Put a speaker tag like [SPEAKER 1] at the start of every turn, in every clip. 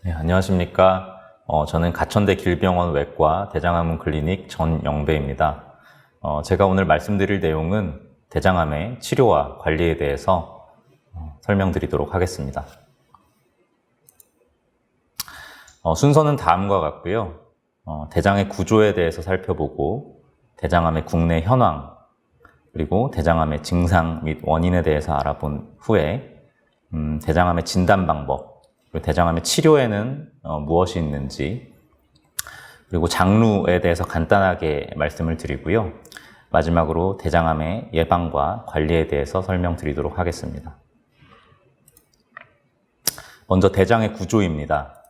[SPEAKER 1] 네, 안녕하십니까. 저는 가천대 길병원 외과 대장암 클리닉 전영배입니다. 제가 오늘 말씀드릴 내용은 대장암의 치료와 관리에 대해서 설명드리도록 하겠습니다. 순서는 다음과 같고요. 대장의 구조에 대해서 살펴보고 대장암의 국내 현황, 그리고 대장암의 증상 및 원인에 대해서 알아본 후에 대장암의 진단 방법, 그리고 대장암의 치료에는 무엇이 있는지, 그리고 장루에 대해서 간단하게 말씀을 드리고요. 마지막으로 대장암의 예방과 관리에 대해서 설명드리도록 하겠습니다. 먼저 대장의 구조입니다.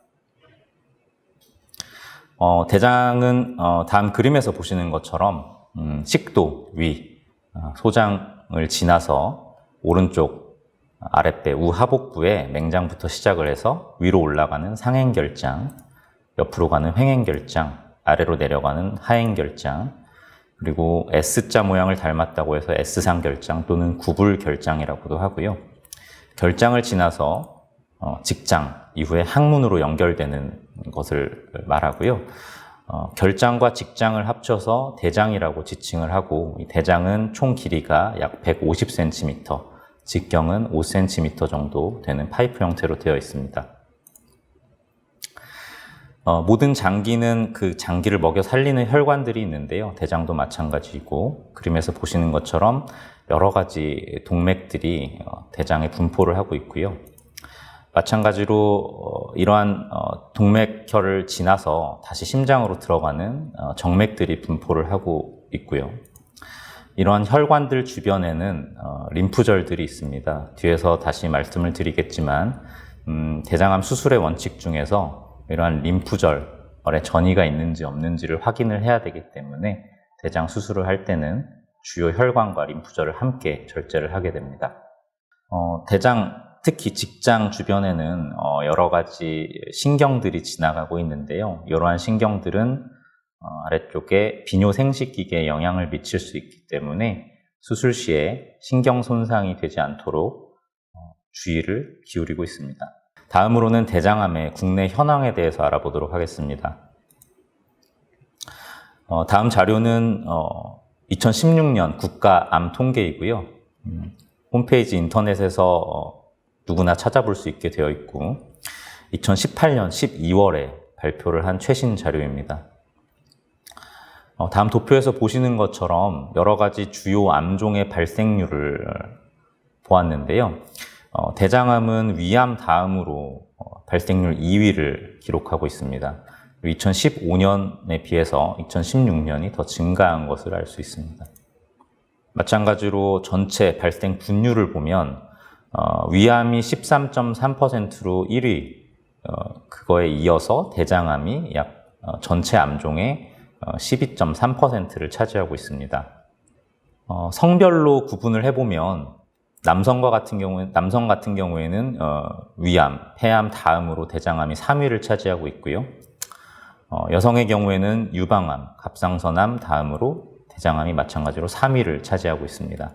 [SPEAKER 1] 대장은 다음 그림에서 보시는 것처럼 식도, 위, 소장을 지나서 오른쪽 아랫배 우하복부의 맹장부터 시작을 해서 위로 올라가는 상행결장, 옆으로 가는 횡행결장, 아래로 내려가는 하행결장, 그리고 S자 모양을 닮았다고 해서 S상결장 또는 구불결장이라고도 하고요. 결장을 지나서 직장 이후에 항문으로 연결되는 것을 말하고요. 결장과 직장을 합쳐서 대장이라고 지칭을 하고, 이 대장은 총 길이가 약 150cm, 직경은 5cm 정도 되는 파이프 형태로 되어 있습니다. 모든 장기는 그 장기를 먹여 살리는 혈관들이 있는데요. 대장도 마찬가지이고, 그림에서 보시는 것처럼 여러 가지 동맥들이 대장에 분포를 하고 있고요. 마찬가지로 이러한 동맥혈을 지나서 다시 심장으로 들어가는 정맥들이 분포를 하고 있고요. 이러한 혈관들 주변에는 림프절들이 있습니다. 뒤에서 다시 말씀을 드리겠지만 대장암 수술의 원칙 중에서 이러한 림프절에 전이가 있는지 없는지를 확인을 해야 되기 때문에 대장 수술을 할 때는 주요 혈관과 림프절을 함께 절제를 하게 됩니다. 대장, 특히 직장 주변에는 여러 가지 신경들이 지나가고 있는데요. 이러한 신경들은 아래쪽에 비뇨생식기계에 영향을 미칠 수 있기 때문에 수술 시에 신경 손상이 되지 않도록 주의를 기울이고 있습니다. 다음으로는 대장암의 국내 현황에 대해서 알아보도록 하겠습니다. 다음 자료는 2016년 국가암 통계이고요. 홈페이지 인터넷에서 누구나 찾아볼 수 있게 되어 있고, 2018년 12월에 발표를 한 최신 자료입니다. 다음 도표에서 보시는 것처럼 여러 가지 주요 암종의 발생률을 보았는데요. 대장암은 위암 다음으로 발생률 2위를 기록하고 있습니다. 2015년에 비해서 2016년이 더 증가한 것을 알 수 있습니다. 마찬가지로 전체 발생 분율을 보면 위암이 13.3%로 1위, 그거에 이어서 대장암이 약 전체 암종의 12.3%를 차지하고 있습니다. 성별로 구분을 해보면 남성 같은 경우에는 위암, 폐암 다음으로 대장암이 3위를 차지하고 있고요. 여성의 경우에는 유방암, 갑상선암 다음으로 대장암이 마찬가지로 3위를 차지하고 있습니다.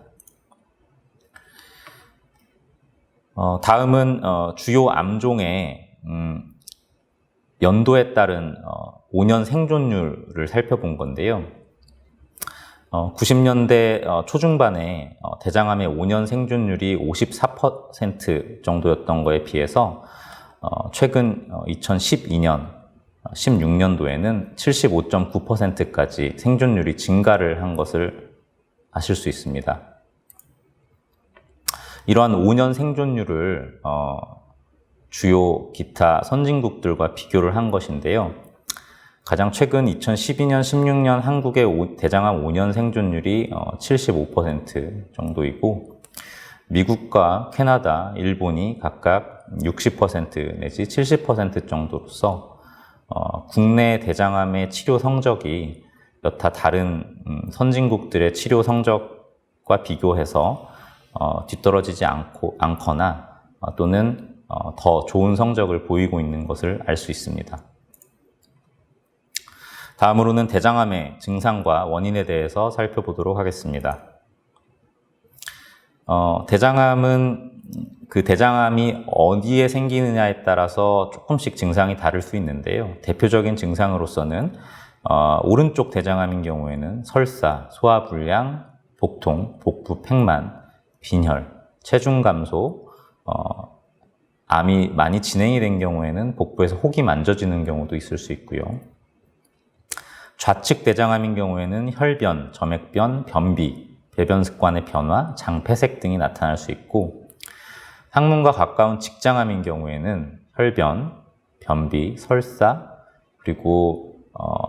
[SPEAKER 1] 다음은 주요 암종의 연도에 따른 5년 생존율을 살펴본 건데요. 90년대 초중반에 대장암의 5년 생존율이 54% 정도였던 거에 비해서 최근 2012년, 16년도에는 75.9%까지 생존율이 증가를 한 것을 아실 수 있습니다. 이러한 5년 생존율을 주요 기타 선진국들과 비교를 한 것인데요. 가장 최근 2012년, 16년 한국의 대장암 5년 생존율이 75% 정도이고, 미국과 캐나다, 일본이 각각 60% 내지 70% 정도로서 국내 대장암의 치료 성적이 여타 다른 선진국들의 치료 성적과 비교해서 뒤떨어지지 않거나 또는 더 좋은 성적을 보이고 있는 것을 알 수 있습니다. 다음으로는 대장암의 증상과 원인에 대해서 살펴보도록 하겠습니다. 대장암은 그 대장암이 어디에 생기느냐에 따라서 조금씩 증상이 다를 수 있는데요. 대표적인 증상으로서는 오른쪽 대장암인 경우에는 설사, 소화불량, 복통, 복부 팽만, 빈혈, 체중 감소, 암이 많이 진행이 된 경우에는 복부에서 혹이 만져지는 경우도 있을 수 있고요. 좌측 대장암인 경우에는 혈변, 점액변, 변비, 배변 습관의 변화, 장 폐색 등이 나타날 수 있고, 항문과 가까운 직장암인 경우에는 혈변, 변비, 설사, 그리고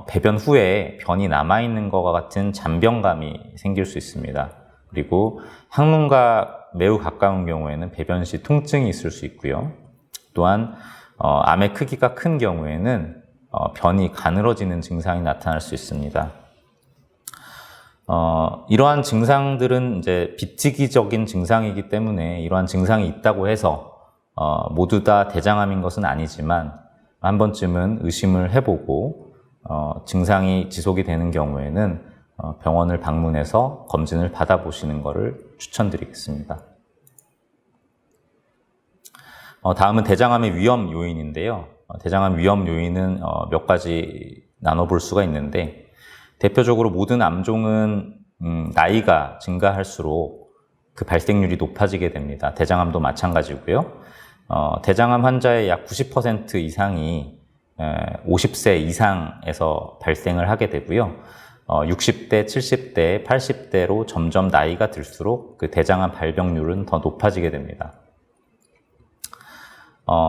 [SPEAKER 1] 배변 후에 변이 남아있는 것과 같은 잔변감이 생길 수 있습니다. 그리고 항문과 매우 가까운 경우에는 배변 시 통증이 있을 수 있고요. 또한 암의 크기가 큰 경우에는 변이 가늘어지는 증상이 나타날 수 있습니다. 이러한 증상들은 이제 비특이적인 증상이기 때문에 이러한 증상이 있다고 해서 모두 다 대장암인 것은 아니지만 한 번쯤은 의심을 해보고 증상이 지속이 되는 경우에는 병원을 방문해서 검진을 받아보시는 것을 추천드리겠습니다. 다음은 대장암의 위험 요인인데요. 대장암 위험 요인은 몇 가지 나눠볼 수가 있는데, 대표적으로 모든 암종은 나이가 증가할수록 그 발생률이 높아지게 됩니다. 대장암도 마찬가지고요. 대장암 환자의 약 90% 이상이 50세 이상에서 발생을 하게 되고요. 60대, 70대, 80대로 점점 나이가 들수록 그 대장암 발병률은 더 높아지게 됩니다.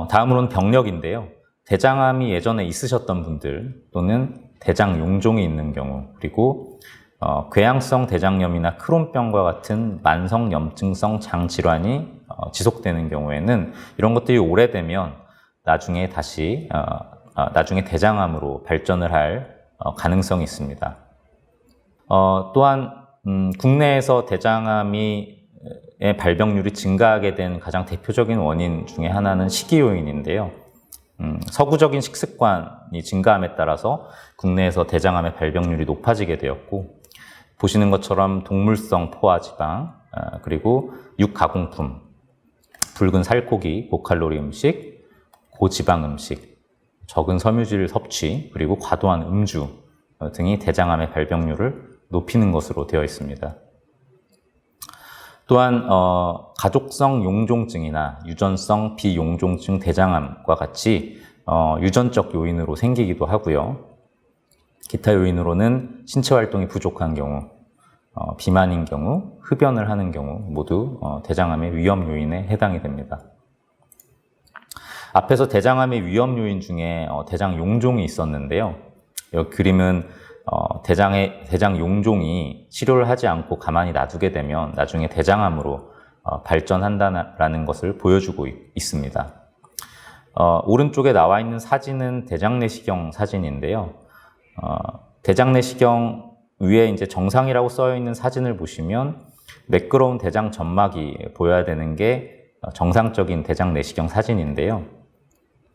[SPEAKER 1] 다음으로는 병력인데요. 대장암이 예전에 있으셨던 분들 또는 대장 용종이 있는 경우, 그리고 궤양성 대장염이나 크론병과 같은 만성 염증성 장 질환이 지속되는 경우에는 이런 것들이 오래되면 나중에 다시 나중에 대장암으로 발전을 할 가능성이 있습니다. 또한 국내에서 대장암의 발병률이 증가하게 된 가장 대표적인 원인 중에 하나는 식이 요인인데요. 서구적인 식습관이 증가함에 따라서 국내에서 대장암의 발병률이 높아지게 되었고, 보시는 것처럼 동물성 포화지방, 그리고 육가공품, 붉은 살코기, 고칼로리 음식, 고지방 음식, 적은 섬유질 섭취, 그리고 과도한 음주 등이 대장암의 발병률을 높이는 것으로 되어 있습니다. 또한 가족성 용종증이나 유전성 비용종증 대장암과 같이 유전적 요인으로 생기기도 하고요. 기타 요인으로는 신체 활동이 부족한 경우, 비만인 경우, 흡연을 하는 경우 모두 대장암의 위험 요인에 해당이 됩니다. 앞에서 대장암의 위험 요인 중에 대장 용종이 있었는데요. 이 그림은 대장 용종이 치료를 하지 않고 가만히 놔두게 되면 나중에 대장암으로 발전한다는 것을 보여주고 있습니다. 오른쪽에 나와 있는 사진은 대장내시경 사진인데요. 대장내시경 위에 이제 정상이라고 써 있는 사진을 보시면 매끄러운 대장 점막이 보여야 되는 게 정상적인 대장내시경 사진인데요.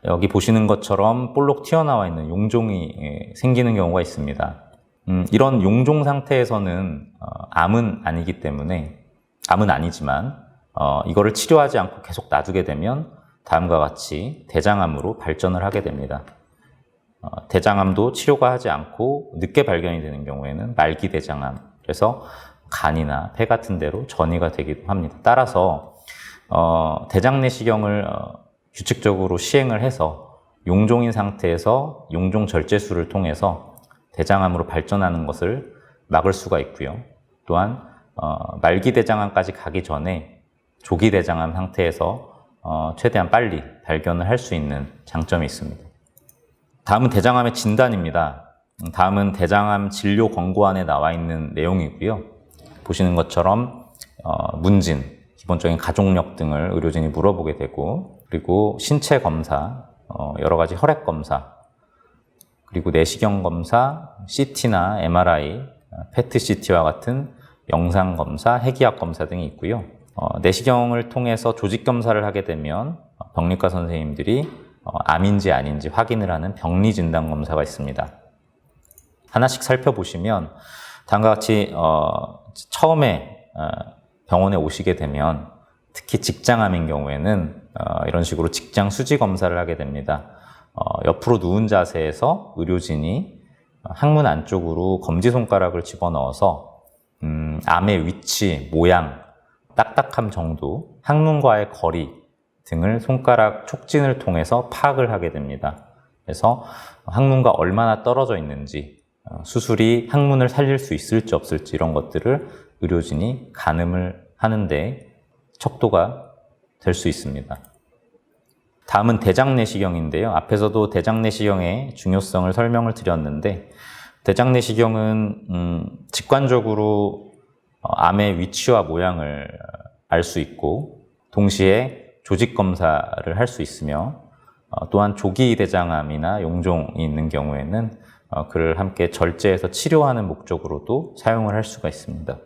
[SPEAKER 1] 여기 보시는 것처럼 볼록 튀어나와 있는 용종이 생기는 경우가 있습니다. 이런 용종 상태에서는 암은 아니지만 이거를 치료하지 않고 계속 놔두게 되면 다음과 같이 대장암으로 발전을 하게 됩니다. 대장암도 치료가 하지 않고 늦게 발견이 되는 경우에는 말기 대장암, 그래서 간이나 폐 같은 데로 전이가 되기도 합니다. 따라서 대장내시경을 규칙적으로 시행을 해서 용종인 상태에서 용종 절제술을 통해서 대장암으로 발전하는 것을 막을 수가 있고요. 또한 말기 대장암까지 가기 전에 조기 대장암 상태에서 최대한 빨리 발견을 할 수 있는 장점이 있습니다. 다음은 대장암의 진단입니다. 다음은 대장암 진료 권고안에 나와 있는 내용이고요. 보시는 것처럼 문진, 기본적인 가족력 등을 의료진이 물어보게 되고, 그리고 신체 검사, 여러 가지 혈액 검사, 그리고 내시경 검사, CT나 MRI, PET-CT와 같은 영상 검사, 핵이학 검사 등이 있고요. 내시경을 통해서 조직 검사를 하게 되면 병리과 선생님들이 암인지 아닌지 확인을 하는 병리 진단 검사가 있습니다. 하나씩 살펴보시면 다음과 같이 처음에 병원에 오시게 되면 특히 직장암인 경우에는 이런 식으로 직장 수지 검사를 하게 됩니다. 옆으로 누운 자세에서 의료진이 항문 안쪽으로 검지손가락을 집어넣어서 암의 위치, 모양, 딱딱함 정도, 항문과의 거리 등을 손가락 촉진을 통해서 파악을 하게 됩니다. 그래서 항문과 얼마나 떨어져 있는지, 수술이 항문을 살릴 수 있을지 없을지 이런 것들을 의료진이 가늠을 하는데 척도가 될 수 있습니다. 다음은 대장내시경인데요. 앞에서도 대장내시경의 중요성을 설명을 드렸는데 대장내시경은 직관적으로 암의 위치와 모양을 알 수 있고 동시에 조직 검사를 할 수 있으며 또한 조기 대장암이나 용종이 있는 경우에는 그를 함께 절제해서 치료하는 목적으로도 사용을 할 수가 있습니다.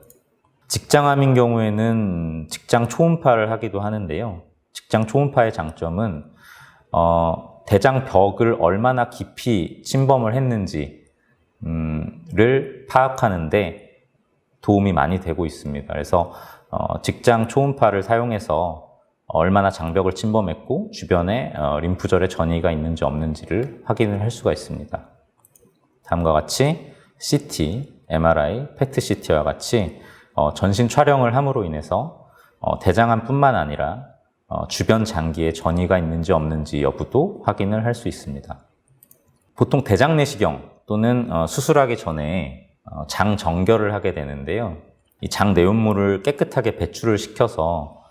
[SPEAKER 1] 직장암인 경우에는 직장 초음파를 하기도 하는데요. 직장 초음파의 장점은 대장벽을 얼마나 깊이 침범을 했는지를 파악하는데 도움이 많이 되고 있습니다. 그래서 직장 초음파를 사용해서 얼마나 장벽을 침범했고 주변에 림프절의 전이가 있는지 없는지를 확인을 할 수가 있습니다. 다음과 같이 CT, MRI, PET-CT와 같이 전신 촬영을 함으로 인해서 대장암뿐만 아니라 주변 장기에 전이가 있는지 없는지 여부도 확인을 할 수 있습니다. 보통 대장내시경 또는 수술하기 전에 장 정결을 하게 되는데요. 이 장 내용물을 깨끗하게 배출을 시켜서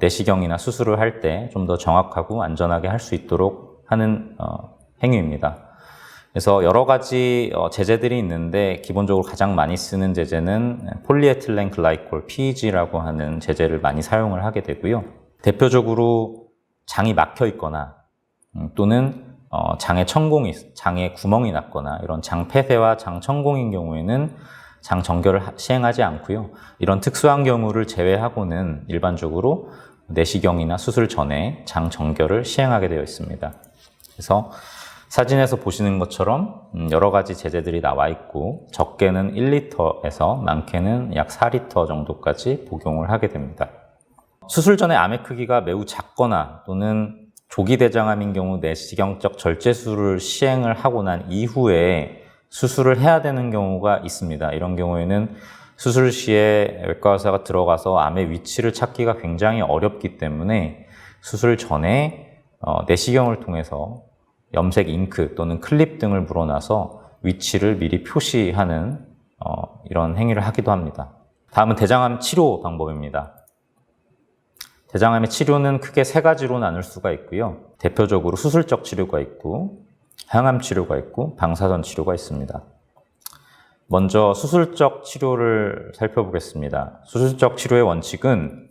[SPEAKER 1] 내시경이나 수술을 할 때 좀 더 정확하고 안전하게 할 수 있도록 하는 행위입니다. 그래서 여러 가지 제제들이 있는데 기본적으로 가장 많이 쓰는 제제는 폴리에틸렌 글라이콜 PEG라고 하는 제제를 많이 사용을 하게 되고요. 대표적으로 장이 막혀 있거나 또는 장에 구멍이 났거나 이런 장 폐쇄와 장 천공인 경우에는 장 정결을 시행하지 않고요. 이런 특수한 경우를 제외하고는 일반적으로 내시경이나 수술 전에 장 정결을 시행하게 되어 있습니다. 그래서 사진에서 보시는 것처럼 여러 가지 제제들이 나와 있고 적게는 1리터에서 많게는 약 4리터 정도까지 복용을 하게 됩니다. 수술 전에 암의 크기가 매우 작거나 또는 조기 대장암인 경우 내시경적 절제술을 시행을 하고 난 이후에 수술을 해야 되는 경우가 있습니다. 이런 경우에는 수술 시에 외과 의사가 들어가서 암의 위치를 찾기가 굉장히 어렵기 때문에 수술 전에 내시경을 통해서 염색 잉크 또는 클립 등을 물어놔서 위치를 미리 표시하는 이런 행위를 하기도 합니다. 다음은 대장암 치료 방법입니다. 대장암의 치료는 크게 세 가지로 나눌 수가 있고요. 대표적으로 수술적 치료가 있고 항암 치료가 있고 방사선 치료가 있습니다. 먼저 수술적 치료를 살펴보겠습니다. 수술적 치료의 원칙은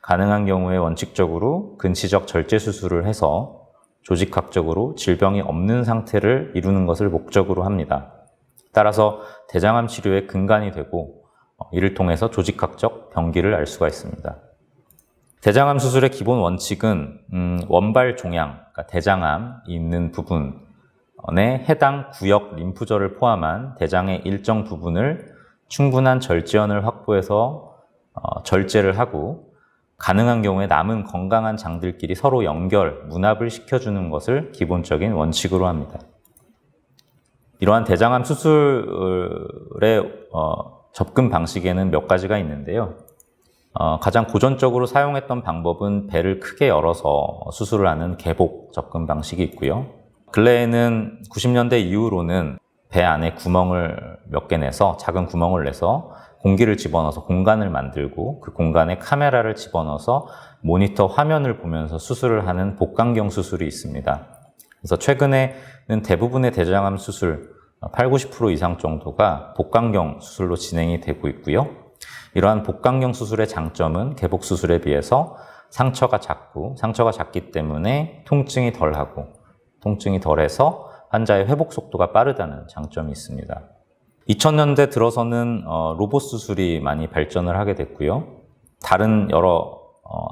[SPEAKER 1] 가능한 경우에 원칙적으로 근치적 절제 수술을 해서 조직학적으로 질병이 없는 상태를 이루는 것을 목적으로 합니다. 따라서 대장암 치료의 근간이 되고 이를 통해서 조직학적 병기를 알 수가 있습니다. 대장암 수술의 기본 원칙은 원발 종양, 그러니까 대장암이 있는 부분에 해당 구역 림프절을 포함한 대장의 일정 부분을 충분한 절제원을 확보해서 절제를 하고 가능한 경우에 남은 건강한 장들끼리 서로 문합을 시켜주는 것을 기본적인 원칙으로 합니다. 이러한 대장암 수술의 접근 방식에는 몇 가지가 있는데요. 가장 고전적으로 사용했던 방법은 배를 크게 열어서 수술을 하는 개복 접근 방식이 있고요. 근래에는 90년대 이후로는 배 안에 구멍을 몇 개 내서 작은 구멍을 내서 공기를 집어넣어서 공간을 만들고 그 공간에 카메라를 집어넣어서 모니터 화면을 보면서 수술을 하는 복강경 수술이 있습니다. 그래서 최근에는 대부분의 대장암 수술 80-90% 이상 정도가 복강경 수술로 진행이 되고 있고요. 이러한 복강경 수술의 장점은 개복 수술에 비해서 상처가 작기 때문에 통증이 덜하고 통증이 덜해서 환자의 회복 속도가 빠르다는 장점이 있습니다. 2000년대 들어서는 로봇 수술이 많이 발전을 하게 됐고요. 다른 여러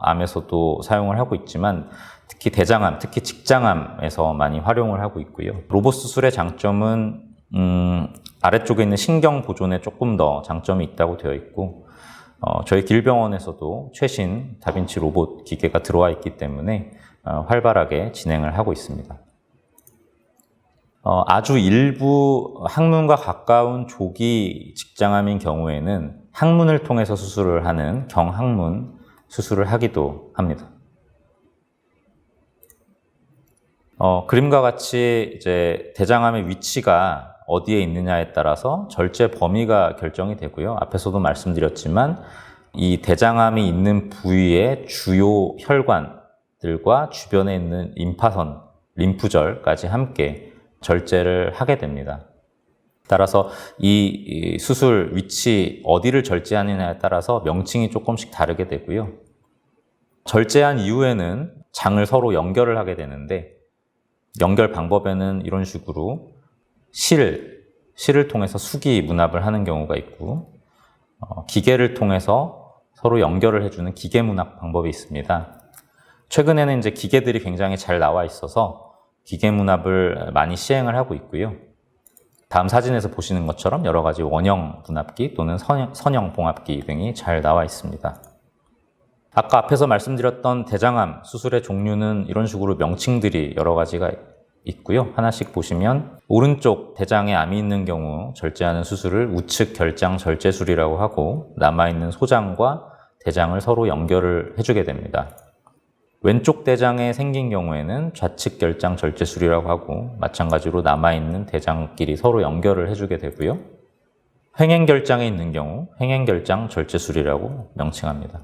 [SPEAKER 1] 암에서도 사용을 하고 있지만 특히 대장암, 특히 직장암에서 많이 활용을 하고 있고요. 로봇 수술의 장점은 아래쪽에 있는 신경 보존에 조금 더 장점이 있다고 되어 있고 저희 길병원에서도 최신 다빈치 로봇 기계가 들어와 있기 때문에 활발하게 진행을 하고 있습니다. 아주 일부 항문과 가까운 조기 직장암인 경우에는 항문을 통해서 수술을 하는 경항문 수술을 하기도 합니다. 그림과 같이 이제 대장암의 위치가 어디에 있느냐에 따라서 절제 범위가 결정이 되고요. 앞에서도 말씀드렸지만 이 대장암이 있는 부위의 주요 혈관들과 주변에 있는 림파선, 림프절까지 함께 절제를 하게 됩니다. 따라서 이 수술 위치 어디를 절제하느냐에 따라서 명칭이 조금씩 다르게 되고요. 절제한 이후에는 장을 서로 연결을 하게 되는데 연결 방법에는 이런 식으로 실을 통해서 수기 문합을 하는 경우가 있고 기계를 통해서 서로 연결을 해주는 기계 문합 방법이 있습니다. 최근에는 이제 기계들이 굉장히 잘 나와 있어서 기계 문합을 많이 시행을 하고 있고요. 다음 사진에서 보시는 것처럼 여러 가지 원형 분합기 또는 선형 봉합기 등이 잘 나와 있습니다. 아까 앞에서 말씀드렸던 대장암 수술의 종류는 이런 식으로 명칭들이 여러 가지가 있고요. 하나씩 보시면 오른쪽 대장에 암이 있는 경우 절제하는 수술을 우측 결장 절제술이라고 하고 남아있는 소장과 대장을 서로 연결을 해주게 됩니다. 왼쪽 대장에 생긴 경우에는 좌측 결장 절제술이라고 하고 마찬가지로 남아있는 대장끼리 서로 연결을 해주게 되고요. 횡행결장에 있는 경우 횡행결장 절제술이라고 명칭합니다.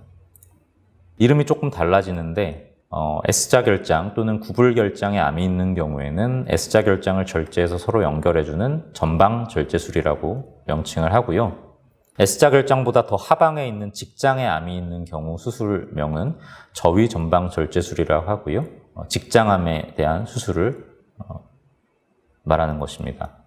[SPEAKER 1] 이름이 조금 달라지는데 S자 결장 또는 구불 결장에 암이 있는 경우에는 S자 결장을 절제해서 서로 연결해주는 전방 절제술이라고 명칭을 하고요. S자 결장보다 더 하방에 있는 직장에 암이 있는 경우 수술명은 저위 전방 절제술이라고 하고요. 직장암에 대한 수술을 말하는 것입니다.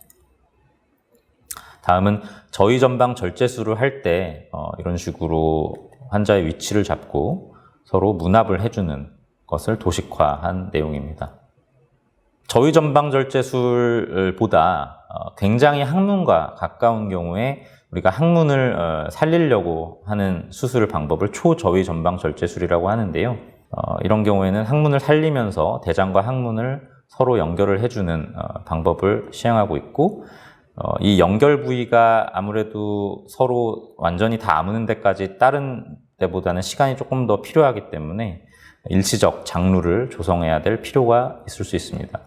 [SPEAKER 1] 다음은 저위 전방 절제술을 할 때 이런 식으로 환자의 위치를 잡고 서로 문합을 해주는 것을 도식화한 내용입니다. 저위 전방 절제술보다 굉장히 항문과 가까운 경우에 우리가 항문을 살리려고 하는 수술 방법을 초저위 전방 절제술이라고 하는데요. 이런 경우에는 항문을 살리면서 대장과 항문을 서로 연결을 해주는 방법을 시행하고 있고 이 연결 부위가 아무래도 서로 완전히 다 아무는 데까지 다른 때보다는 시간이 조금 더 필요하기 때문에 일시적 장루를 조성해야 될 필요가 있을 수 있습니다.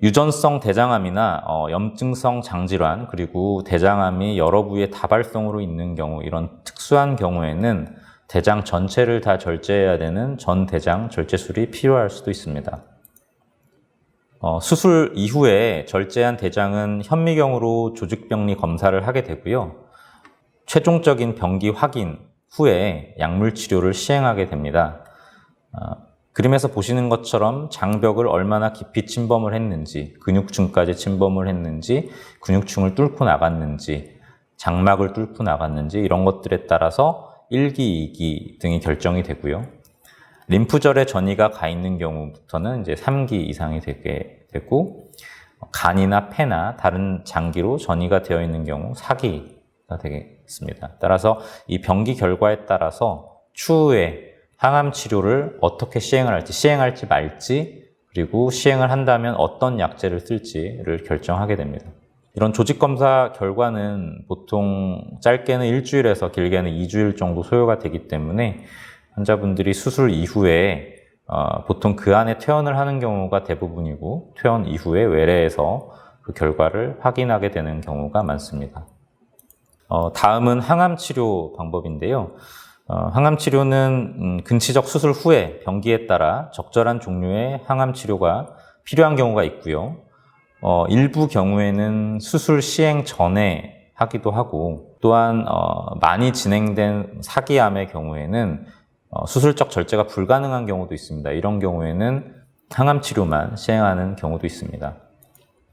[SPEAKER 1] 유전성 대장암이나 염증성 장질환 그리고 대장암이 여러 부위의 다발성으로 있는 경우 이런 특수한 경우에는 대장 전체를 다 절제해야 되는 전대장 절제술이 필요할 수도 있습니다. 수술 이후에 절제한 대장은 현미경으로 조직병리 검사를 하게 되고요. 최종적인 병기 확인 후에 약물 치료를 시행하게 됩니다. 그림에서 보시는 것처럼 장벽을 얼마나 깊이 침범을 했는지, 근육층까지 침범을 했는지, 근육층을 뚫고 나갔는지, 장막을 뚫고 나갔는지 이런 것들에 따라서 1기, 2기 등이 결정이 되고요. 림프절에 전이가 가 있는 경우부터는 이제 3기 이상이 되게 되고 간이나 폐나 다른 장기로 전이가 되어 있는 경우 4기가 되겠습니다. 따라서 이 병기 결과에 따라서 추후에 항암 치료를 어떻게 시행할지 말지, 그리고 시행을 한다면 어떤 약제를 쓸지를 결정하게 됩니다. 이런 조직검사 결과는 보통 짧게는 일주일에서 길게는 2주일 정도 소요가 되기 때문에 환자분들이 수술 이후에 보통 그 안에 퇴원을 하는 경우가 대부분이고 퇴원 이후에 외래에서 그 결과를 확인하게 되는 경우가 많습니다. 다음은 항암 치료 방법인데요. 항암 치료는 근치적 수술 후에 병기에 따라 적절한 종류의 항암 치료가 필요한 경우가 있고요. 일부 경우에는 수술 시행 전에 하기도 하고 또한 많이 진행된 사기암의 경우에는 수술적 절제가 불가능한 경우도 있습니다. 이런 경우에는 항암 치료만 시행하는 경우도 있습니다.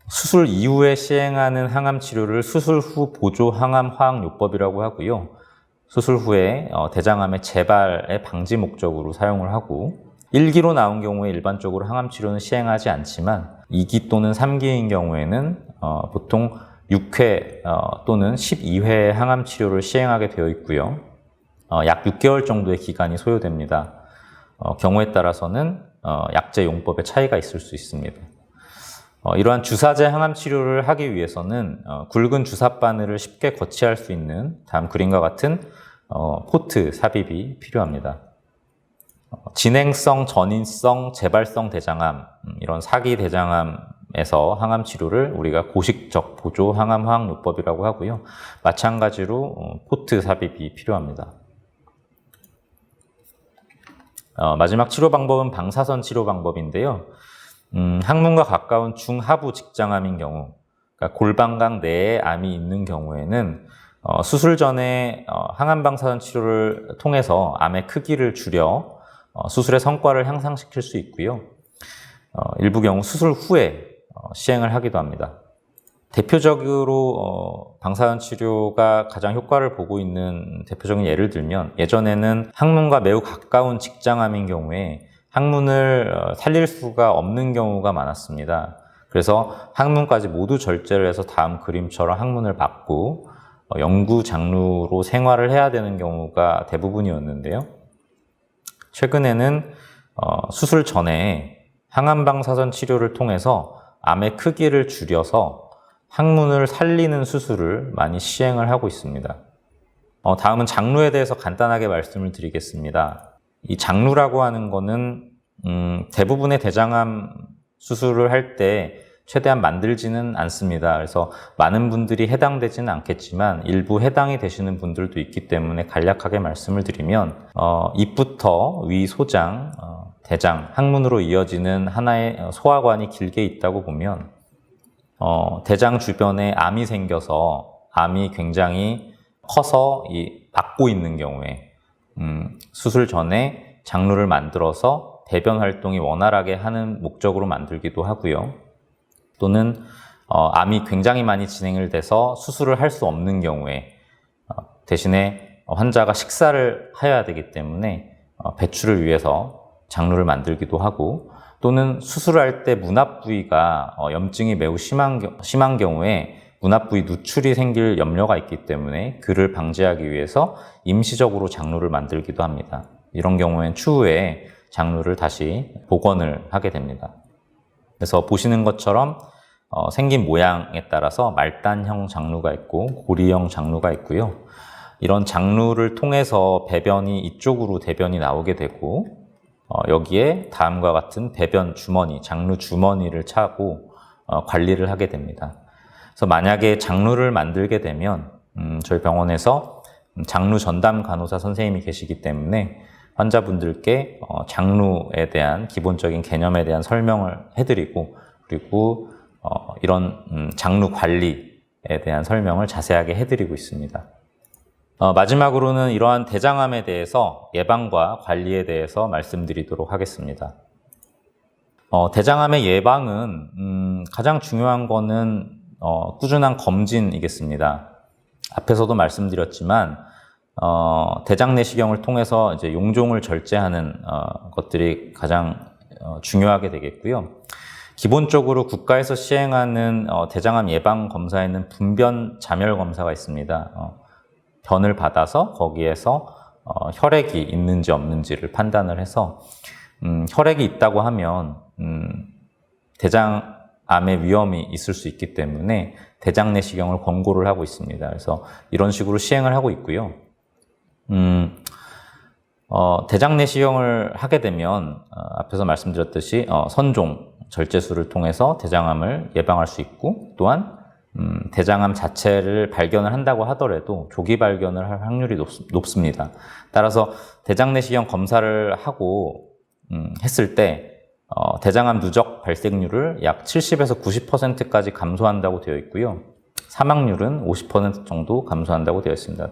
[SPEAKER 1] 수술 이후에 시행하는 항암 치료를 수술 후 보조 항암 화학요법이라고 하고요. 수술 후에 대장암의 재발의 방지 목적으로 사용을 하고 1기로 나온 경우에 일반적으로 항암 치료는 시행하지 않지만 2기 또는 3기인 경우에는 보통 6회 또는 12회 항암 치료를 시행하게 되어 있고요. 약 6개월 정도의 기간이 소요됩니다. 경우에 따라서는 약제 용법에 차이가 있을 수 있습니다. 이러한 주사제 항암 치료를 하기 위해서는 굵은 주사 바늘을 쉽게 거치할 수 있는 다음 그림과 같은 포트 삽입이 필요합니다. 진행성, 전인성, 재발성 대장암, 이런 사기 대장암에서 항암 치료를 우리가 고식적 보조 항암 화학요법이라고 하고요. 마찬가지로 포트 삽입이 필요합니다. 마지막 치료 방법은 방사선 치료 방법인데요. 항문과 가까운 중하부 직장암인 경우, 그러니까 골반강 내에 암이 있는 경우에는 수술 전에 항암 방사선 치료를 통해서 암의 크기를 줄여 수술의 성과를 향상시킬 수 있고요. 일부 경우 수술 후에 시행을 하기도 합니다. 대표적으로 방사선 치료가 가장 효과를 보고 있는 대표적인 예를 들면 예전에는 항문과 매우 가까운 직장암인 경우에 항문을 살릴 수가 없는 경우가 많았습니다. 그래서 항문까지 모두 절제를 해서 다음 그림처럼 항문을 막고 영구 장루로 생활을 해야 되는 경우가 대부분이었는데요. 최근에는 수술 전에 항암 방사선 치료를 통해서 암의 크기를 줄여서 항문을 살리는 수술을 많이 시행을 하고 있습니다. 다음은 장루에 대해서 간단하게 말씀을 드리겠습니다. 이 장루라고 하는 거는 대부분의 대장암 수술을 할 때 최대한 만들지는 않습니다. 그래서 많은 분들이 해당되지는 않겠지만 일부 해당이 되시는 분들도 있기 때문에 간략하게 말씀을 드리면 입부터 위 소장, 대장, 항문으로 이어지는 하나의 소화관이 길게 있다고 보면 대장 주변에 암이 생겨서 암이 굉장히 커서 막고 있는 경우에 수술 전에 장루를 만들어서 배변 활동이 원활하게 하는 목적으로 만들기도 하고요. 또는 암이 굉장히 많이 진행을 돼서 수술을 할 수 없는 경우에 대신에 환자가 식사를 해야 되기 때문에 배출을 위해서 장루를 만들기도 하고 또는 수술을 할 때 문합 부위가 염증이 매우 심한 경우에 문합 부위 누출이 생길 염려가 있기 때문에 그를 방지하기 위해서 임시적으로 장루를 만들기도 합니다. 이런 경우엔 추후에 장루를 다시 복원을 하게 됩니다. 그래서 보시는 것처럼 생긴 모양에 따라서 말단형 장루가 있고 고리형 장루가 있고요. 이런 장루를 통해서 배변이 이쪽으로 대변이 나오게 되고 여기에 다음과 같은 배변 주머니, 장루 주머니를 차고 관리를 하게 됩니다. 그래서 만약에 장루를 만들게 되면 저희 병원에서 장루 전담 간호사 선생님이 계시기 때문에 환자분들께 장루에 대한 기본적인 개념에 대한 설명을 해드리고 그리고 이런 장루 관리에 대한 설명을 자세하게 해드리고 있습니다. 마지막으로는 이러한 대장암에 대해서 예방과 관리에 대해서 말씀드리도록 하겠습니다. 대장암의 예방은 가장 중요한 거는 꾸준한 검진이겠습니다. 앞에서도 말씀드렸지만 대장 내시경을 통해서 이제 용종을 절제하는 것들이 가장 중요하게 되겠고요. 기본적으로 국가에서 시행하는 대장암 예방 검사에는 분변 자멸 검사가 있습니다. 변을 받아서 거기에서 혈액이 있는지 없는지를 판단을 해서 혈액이 있다고 하면 대장암의 위험이 있을 수 있기 때문에 대장 내시경을 권고를 하고 있습니다. 그래서 이런 식으로 시행을 하고 있고요. 대장 내시경을 하게 되면 앞에서 말씀드렸듯이 선종 절제술을 통해서 대장암을 예방할 수 있고 또한 대장암 자체를 발견을 한다고 하더라도 조기 발견을 할 확률이 높습니다. 따라서 대장 내시경 검사를 하고 했을 때 대장암 누적 발생률을 약 70에서 90%까지 감소한다고 되어 있고요. 사망률은 50% 정도 감소한다고 되어 있습니다.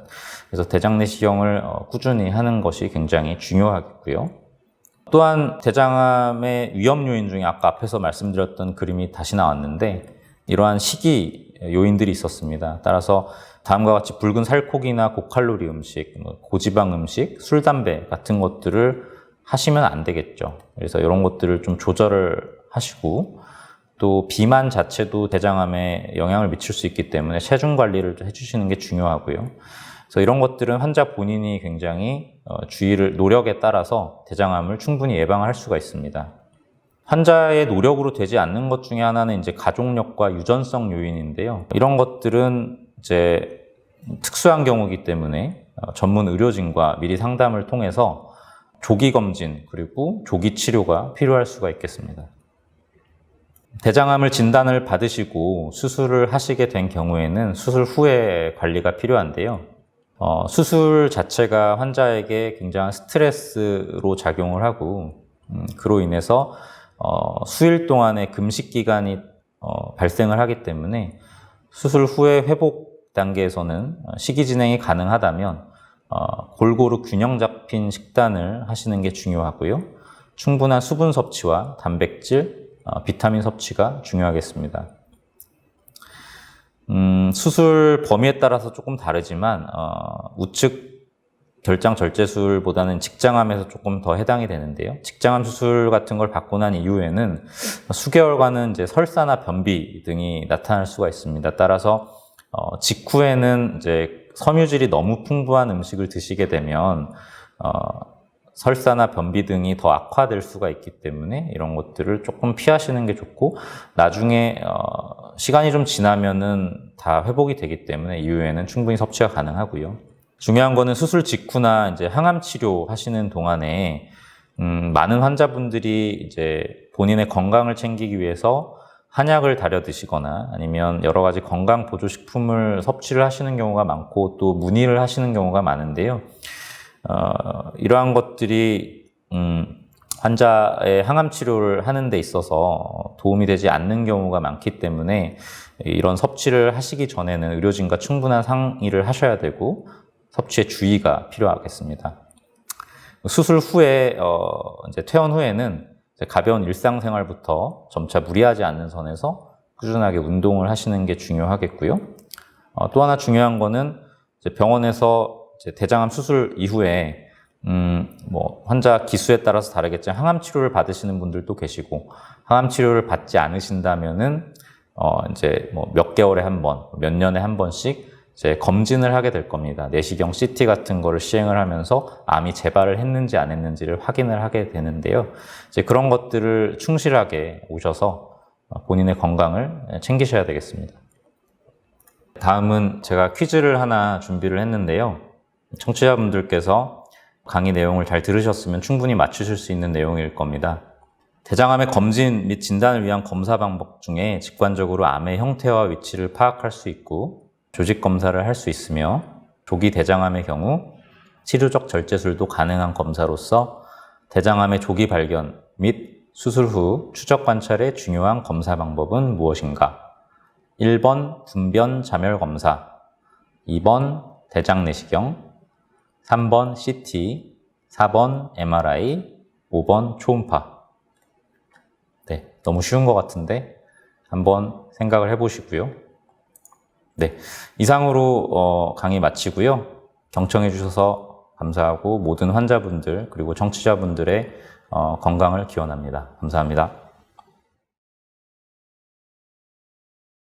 [SPEAKER 1] 그래서 대장 내시경을 꾸준히 하는 것이 굉장히 중요하겠고요. 또한 대장암의 위험 요인 중에 아까 앞에서 말씀드렸던 그림이 다시 나왔는데 이러한 식이 요인들이 있었습니다. 따라서 다음과 같이 붉은 살코기나 고칼로리 음식, 고지방 음식, 술, 담배 같은 것들을 하시면 안 되겠죠. 그래서 이런 것들을 좀 조절을 하시고 또 비만 자체도 대장암에 영향을 미칠 수 있기 때문에 체중 관리를 해주시는 게 중요하고요. 그래서 이런 것들은 환자 본인이 굉장히 노력에 따라서 대장암을 충분히 예방할 수가 있습니다. 환자의 노력으로 되지 않는 것 중에 하나는 이제 가족력과 유전성 요인인데요. 이런 것들은 이제 특수한 경우이기 때문에 전문 의료진과 미리 상담을 통해서 조기 검진 그리고 조기 치료가 필요할 수가 있겠습니다. 대장암을 진단을 받으시고 수술을 하시게 된 경우에는 수술 후에 관리가 필요한데요. 수술 자체가 환자에게 굉장한 스트레스로 작용을 하고 그로 인해서 수일 동안의 금식 기간이 발생을 하기 때문에 수술 후에 회복 단계에서는 식이 진행이 가능하다면 골고루 균형 잡힌 식단을 하시는 게 중요하고요. 충분한 수분 섭취와 단백질, 비타민 섭취가 중요하겠습니다. 수술 범위에 따라서 조금 다르지만 우측 결장 절제술보다는 직장암에서 조금 더 해당이 되는데요. 직장암 수술 같은 걸 받고 난 이후에는 수개월간은 이제 설사나 변비 등이 나타날 수가 있습니다. 따라서 직후에는 이제 섬유질이 너무 풍부한 음식을 드시게 되면 설사나 변비 등이 더 악화될 수가 있기 때문에 이런 것들을 조금 피하시는 게 좋고, 나중에 시간이 좀 지나면은 다 회복이 되기 때문에 이후에는 충분히 섭취가 가능하고요. 중요한 거는 수술 직후나 이제 항암 치료 하시는 동안에 많은 환자분들이 이제 본인의 건강을 챙기기 위해서 한약을 다려 드시거나 아니면 여러 가지 건강 보조식품을 섭취를 하시는 경우가 많고 또 문의를 하시는 경우가 많은데요. 이러한 것들이 환자의 항암 치료를 하는 데 있어서 도움이 되지 않는 경우가 많기 때문에 이런 섭취를 하시기 전에는 의료진과 충분한 상의를 하셔야 되고 섭취에 주의가 필요하겠습니다. 수술 후에 이제 퇴원 후에는 이제 가벼운 일상생활부터 점차 무리하지 않는 선에서 꾸준하게 운동을 하시는 게 중요하겠고요. 또 하나 중요한 거는 이제 병원에서 이제 대장암 수술 이후에 환자 기수에 따라서 다르겠지만 항암 치료를 받으시는 분들도 계시고, 항암 치료를 받지 않으신다면은 이제 몇 개월에 한 번, 몇 년에 한 번씩 이제 검진을 하게 될 겁니다. 내시경 CT 같은 거를 시행을 하면서 암이 재발을 했는지 안 했는지를 확인을 하게 되는데요. 이제 그런 것들을 충실하게 오셔서 본인의 건강을 챙기셔야 되겠습니다. 다음은 제가 퀴즈를 하나 준비를 했는데요. 청취자분들께서 강의 내용을 잘 들으셨으면 충분히 맞추실 수 있는 내용일 겁니다. 대장암의 검진 및 진단을 위한 검사 방법 중에 직관적으로 암의 형태와 위치를 파악할 수 있고 조직 검사를 할 수 있으며, 조기 대장암의 경우 치료적 절제술도 가능한 검사로서 대장암의 조기 발견 및 수술 후 추적 관찰의 중요한 검사 방법은 무엇인가? 1번 분변 자멸 검사, 2번 대장 내시경, 3번 CT, 4번 MRI, 5번 초음파. 네, 너무 쉬운 것 같은데 한번 생각을 해보시고요. 네, 이상으로 강의 마치고요. 경청해 주셔서 감사하고 모든 환자분들 그리고 청취자분들의 건강을 기원합니다. 감사합니다.